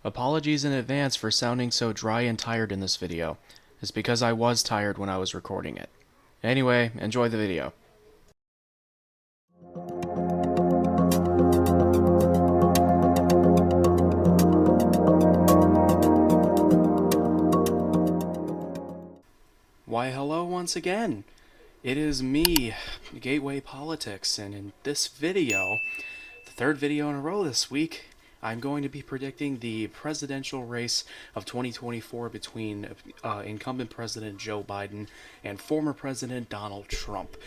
Apologies in advance for sounding so dry and tired in this video. It's because I was tired when I was recording it. Anyway, enjoy the video. Why hello once again. It is me, Gateway Politics, and in this video, the third video in a row this week, I'm going to be predicting the presidential race of 2024 between incumbent President Joe Biden and former President Donald Trump.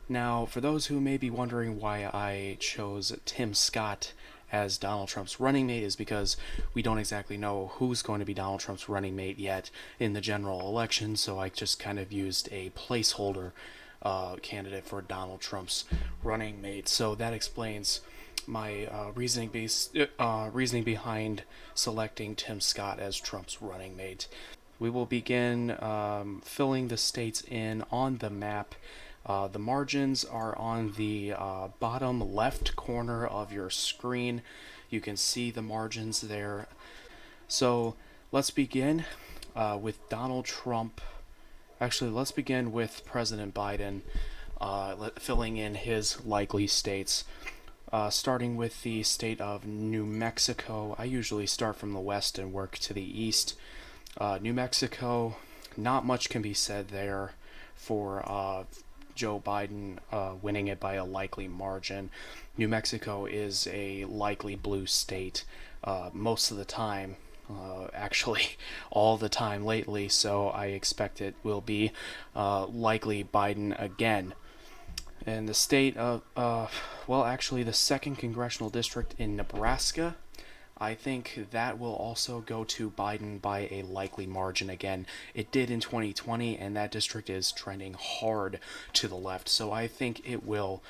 Now, for those who may be wondering why I chose Tim Scott as Donald Trump's running mate, is because we don't exactly know who's going to be Donald Trump's running mate yet in the general election, so I just kind of used a placeholder candidate for Donald Trump's running mate. So that explains my reasoning behind selecting Tim Scott as Trump's running mate. We will begin filling the states in on the map. The margins are on the bottom left corner of your screen. You can see the margins there. So let's begin with Donald Trump. Actually, let's begin with President Biden filling in his likely states. Starting with the state of New Mexico. I usually start from the west and work to the east. New Mexico, not much can be said there for Joe Biden winning it by a likely margin. New Mexico is a likely blue state most of the time. Actually, all the time lately, so I expect it will be likely Biden again. And the state of, actually, the 2nd Congressional District in Nebraska, I think that will also go to Biden by a likely margin again. It did in 2020, and that district is trending hard to the left, so I think it will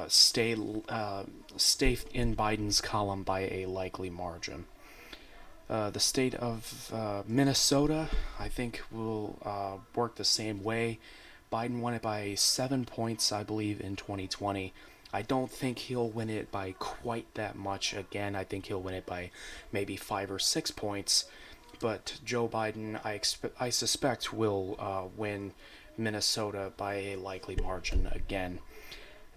stay in Biden's column by a likely margin. The state of Minnesota, I think, will work the same way. Biden won it by 7 points, I believe, in 2020. I don't think he'll win it by quite that much again. I think he'll win it by maybe 5 or 6 points. But Joe Biden, I suspect, will win Minnesota by a likely margin again.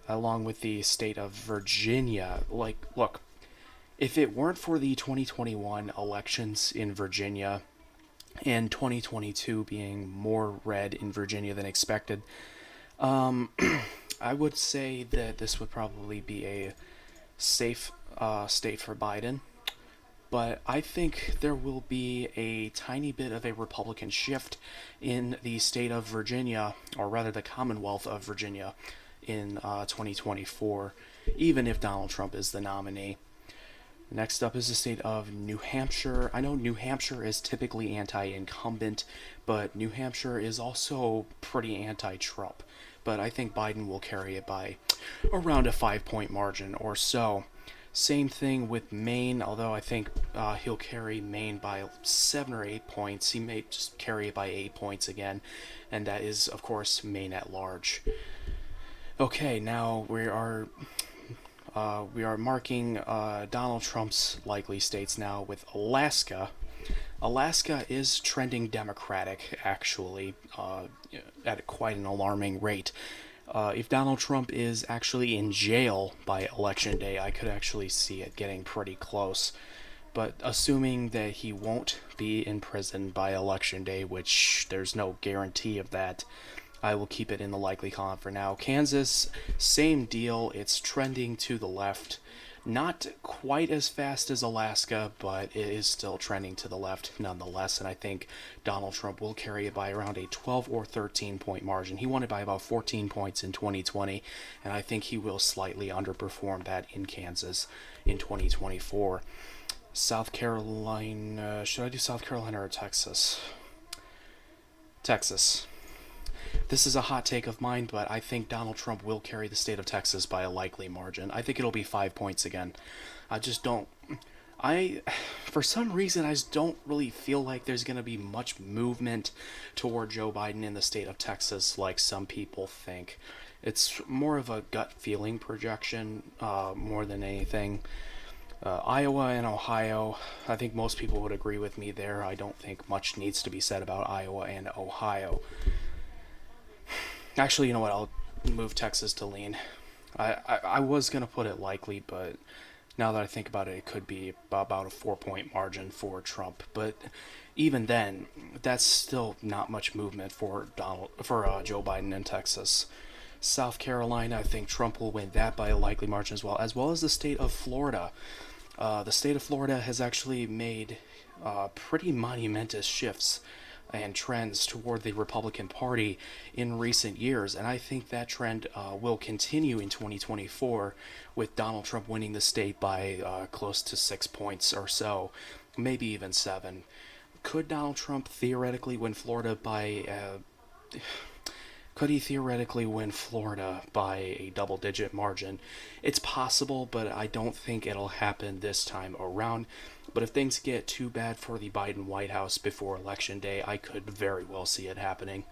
Along with the state of Virginia. Look, if it weren't for the 2021 elections in Virginia and 2022 being more red in Virginia than expected, I would say that this would probably be a safe state for Biden. But I think there will be a tiny bit of a Republican shift in the state of Virginia, or rather the Commonwealth of Virginia, in 2024, even if Donald Trump is the nominee. Next up is the state of New Hampshire. I know New Hampshire is typically anti-incumbent, but New Hampshire is also pretty anti-Trump. But I think Biden will carry it by around a 5-point margin or so. Same thing with Maine, although I think he'll carry Maine by 7 or 8 points. He may just carry it by 8 points again, and that is, of course, Maine at large. Okay, now we are marking Donald Trump's likely states now with Alaska. Alaska is trending Democratic, actually, at quite an alarming rate. If Donald Trump is actually in jail by Election Day, I could actually see it getting pretty close. But assuming that he won't be in prison by Election Day, which there's no guarantee of that, I will keep it in the likely column for now. Kansas, same deal. It's trending to the left. Not quite as fast as Alaska, but it is still trending to the left nonetheless. And I think Donald Trump will carry it by around a 12 or 13 point margin. He won it by about 14 points in 2020, and I think he will slightly underperform that in Kansas in 2024. South Carolina, should I do South Carolina or Texas? Texas. This is a hot take of mine, but I think Donald Trump will carry the state of Texas by a likely margin. I think it'll be 5 points again. For some reason, I just don't really feel like there's going to be much movement toward Joe Biden in the state of Texas like some people think. It's more of a gut feeling projection more than anything. Iowa and Ohio, I think most people would agree with me there. I don't think much needs to be said about Iowa and Ohio. Actually, you know what? I'll move Texas to lean. I was going to put it likely, but now that I think about it, it could be about a 4-point margin for Trump. But even then, that's still not much movement for Joe Biden in Texas. South Carolina, I think Trump will win that by a likely margin as well as the state of Florida. The state of Florida has actually made pretty monumentous shifts and trends toward the Republican Party in recent years, and I think that trend will continue in 2024 with Donald Trump winning the state by close to 6 points or so, maybe even 7. Could Donald Trump theoretically win Florida by could he theoretically win Florida by a double-digit margin? It's possible, but I don't think it'll happen this time around. But if things get too bad for the Biden White House before Election Day, I could very well see it happening.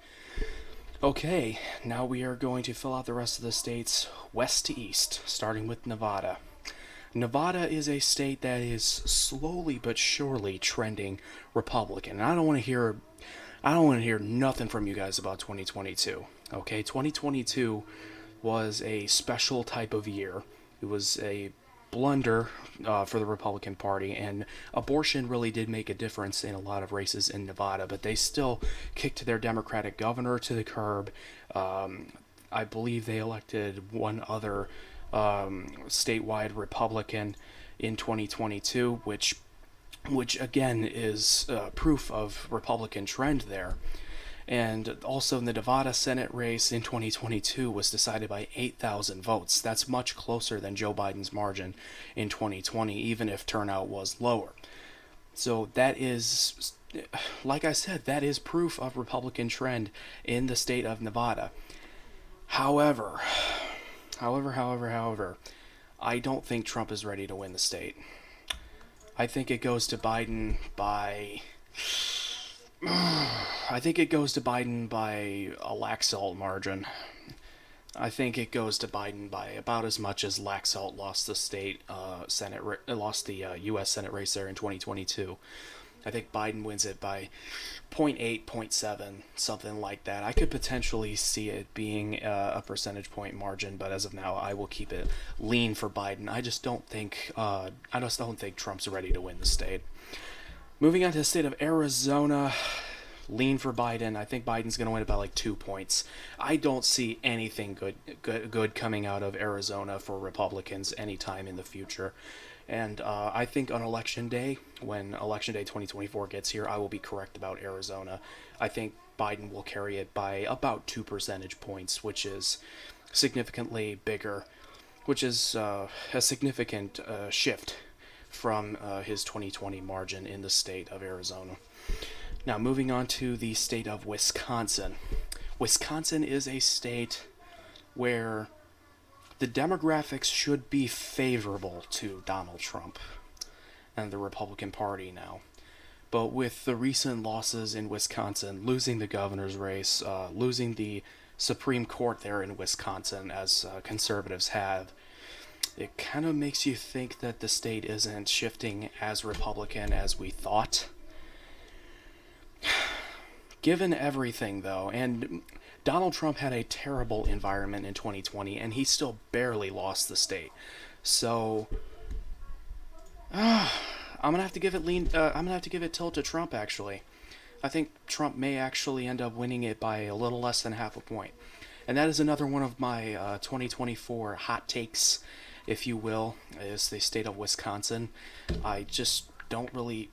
Okay, now we are going to fill out the rest of the states west to east, starting with Nevada. Nevada is a state that is slowly but surely trending Republican. And I don't want to hear nothing from you guys about 2022. Okay, 2022 was a special type of year. It was a blunder for the Republican Party, and abortion really did make a difference in a lot of races in Nevada, but they still kicked their Democratic governor to the curb. I believe they elected one other statewide Republican in 2022, which again is proof of Republican trend there. And also, the Nevada Senate race in 2022 was decided by 8,000 votes. That's much closer than Joe Biden's margin in 2020, even if turnout was lower. So that is, like I said, that is proof of Republican trend in the state of Nevada. However, I don't think Trump is ready to win the state. I think it goes to Biden by a Laxalt margin. I think it goes to Biden by about as much as Laxalt lost the state lost the U.S. Senate race there in 2022. I think Biden wins it by 0.8, 0.7, something like that. I could potentially see it being a percentage point margin, but as of now, I will keep it lean for Biden. I just don't think Trump's ready to win the state. Moving on to the state of Arizona, lean for Biden. I think Biden's going to win it by like 2 points. I don't see anything good coming out of Arizona for Republicans anytime in the future. And I think on Election Day, when Election Day 2024 gets here, I will be correct about Arizona. I think Biden will carry it by about 2 percentage points, which is significantly bigger, which is a significant shift from his 2020 margin in the state of Arizona. Now, moving on to the state of Wisconsin. Wisconsin is a state where the demographics should be favorable to Donald Trump and the Republican Party now. But with the recent losses in Wisconsin, losing the governor's race, losing the Supreme Court there in Wisconsin, as conservatives have, it kind of makes you think that the state isn't shifting as Republican as we thought. Given everything, though, and Donald Trump had a terrible environment in 2020, and he still barely lost the state. So, I'm gonna have to give it tilt to Trump. Actually, I think Trump may actually end up winning it by a little less than half a point, and that is another one of my 2024 hot takes, if you will, is the state of Wisconsin. I don't really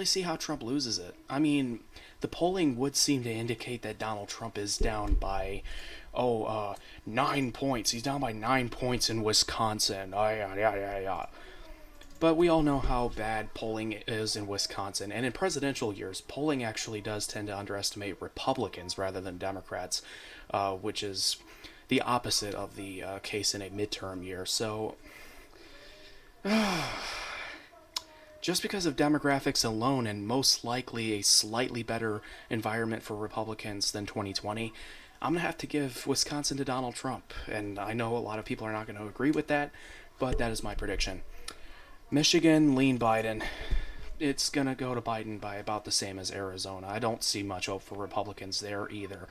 see how Trump loses it. I mean, the polling would seem to indicate that Donald Trump is down by, 9 points. He's down by 9 points in Wisconsin. But we all know how bad polling is in Wisconsin. And in presidential years, polling actually does tend to underestimate Republicans rather than Democrats, which is the opposite of the case in a midterm year. So, just because of demographics alone, and most likely a slightly better environment for Republicans than 2020, I'm going to have to give Wisconsin to Donald Trump. And I know a lot of people are not going to agree with that, but that is my prediction. Michigan, lean Biden. It's going to go to Biden by about the same as Arizona. I don't see much hope for Republicans there either.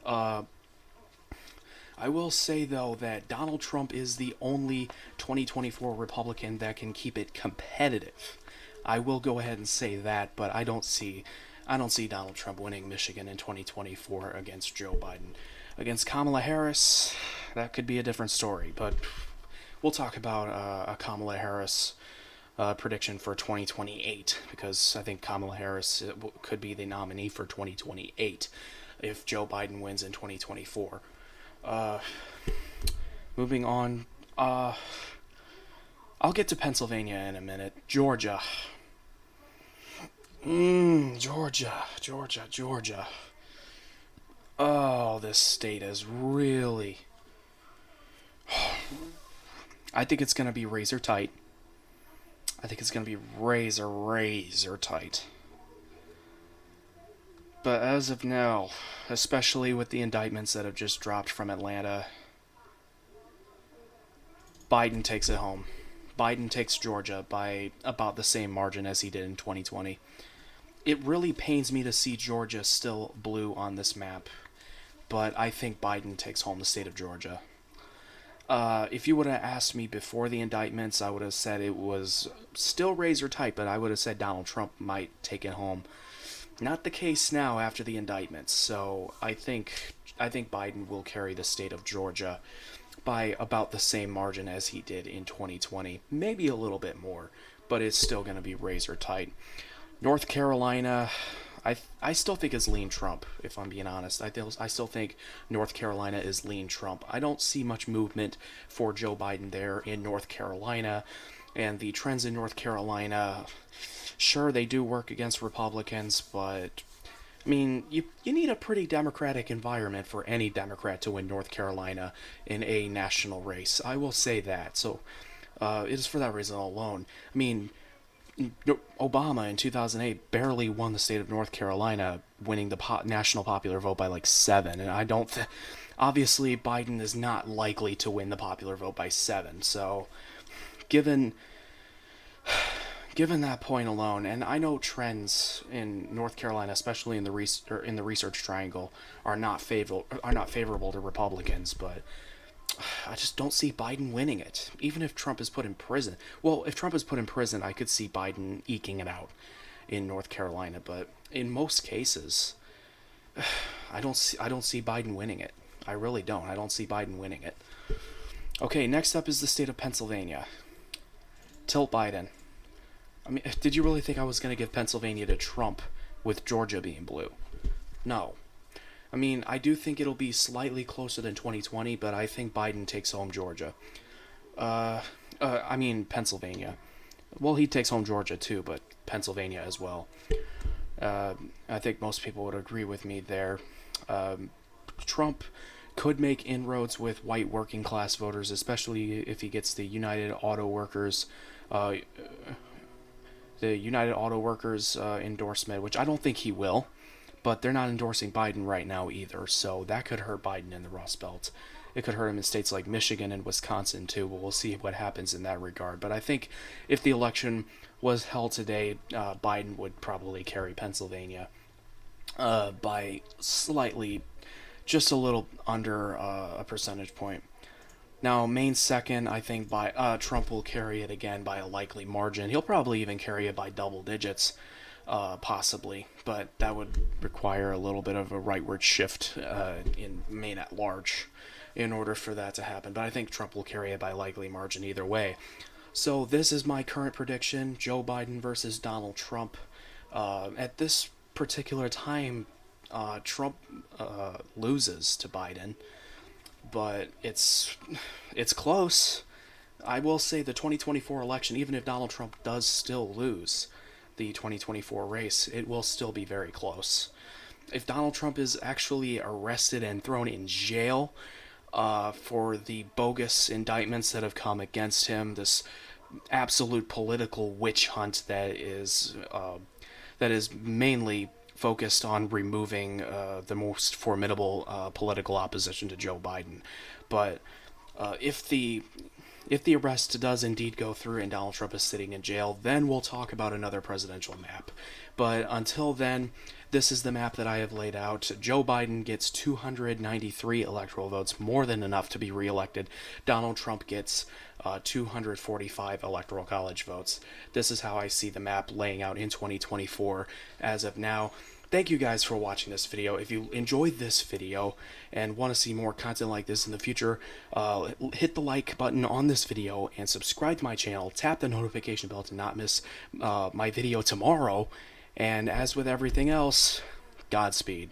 I will say, though, that Donald Trump is the only 2024 Republican that can keep it competitive. I will go ahead and say that, but I don't see Donald Trump winning Michigan in 2024 against Joe Biden. Against Kamala Harris, that could be a different story, but we'll talk about a Kamala Harris prediction for 2028, because I think Kamala Harris could be the nominee for 2028 if Joe Biden wins in 2024. Moving on, I'll get to Pennsylvania in a minute. Georgia. Georgia. Oh, this state is really... I think it's going to be razor tight. I think it's going to be razor tight. But as of now, especially with the indictments that have just dropped from Atlanta, Biden takes it home. Biden takes Georgia by about the same margin as he did in 2020. It really pains me to see Georgia still blue on this map, but I think Biden takes home the state of Georgia. If you would have asked me before the indictments, I would have said it was still razor tight, but I would have said Donald Trump might take it home. Not the case now after the indictments, so I think Biden will carry the state of Georgia by about the same margin as he did in 2020. Maybe a little bit more, but it's still going to be razor tight. North Carolina, I still think is lean Trump, if I'm being honest. I still think North Carolina is lean Trump. I don't see much movement for Joe Biden there in North Carolina, and the trends in North Carolina, sure, they do work against Republicans, but I mean, you need a pretty Democratic environment for any Democrat to win North Carolina in a national race. I will say that. So it is for that reason alone. I mean, Obama in 2008 barely won the state of North Carolina, winning the national popular vote by like 7. And I don't... obviously, Biden is not likely to win the popular vote by 7. So, given that point alone, and I know trends in North Carolina, especially in the Research Triangle, are not favorable to Republicans, but I just don't see Biden winning it, even if Trump is put in prison. Well, if Trump is put in prison, I could see Biden eking it out in North Carolina, but in most cases, I don't see Biden winning it. I really don't. I don't see Biden winning it. Okay, next up is the state of Pennsylvania. Tilt Biden. I mean, did you really think I was going to give Pennsylvania to Trump with Georgia being blue? No. I mean, I do think it'll be slightly closer than 2020, but I think Biden takes home Georgia. Pennsylvania. Well, he takes home Georgia too, but Pennsylvania as well. I think most people would agree with me there. Trump could make inroads with white working class voters, especially if he gets the United Auto Workers endorsement, which I don't think he will. But they're not endorsing Biden right now either, so that could hurt Biden in the Rust Belt. It could hurt him in states like Michigan and Wisconsin too, but we'll see what happens in that regard. But I think if the election was held today, Biden would probably carry Pennsylvania by slightly, just a little under a percentage point. Now, Maine second, I think Trump will carry it again by a likely margin. He'll probably even carry it by double digits. Possibly, but that would require a little bit of a rightward shift in Maine at large in order for that to happen. But I think Trump will carry it by likely margin either way. So this is my current prediction: Joe Biden versus Donald Trump. At this particular time, Trump loses to Biden, but it's close. I will say the 2024 election, even if Donald Trump does still lose the 2024 race, it will still be very close. If Donald Trump is actually arrested and thrown in jail for the bogus indictments that have come against him, this absolute political witch hunt that is mainly focused on removing the most formidable political opposition to Joe Biden. But if if the arrest does indeed go through and Donald Trump is sitting in jail, then we'll talk about another presidential map. But until then, this is the map that I have laid out. Joe Biden gets 293 electoral votes, more than enough to be reelected. Donald Trump gets 245 electoral college votes. This is how I see the map laying out in 2024 as of now. Thank you guys for watching this video. If you enjoyed this video and want to see more content like this in the future, hit the like button on this video and subscribe to my channel. Tap the notification bell to not miss my video tomorrow. And as with everything else, Godspeed.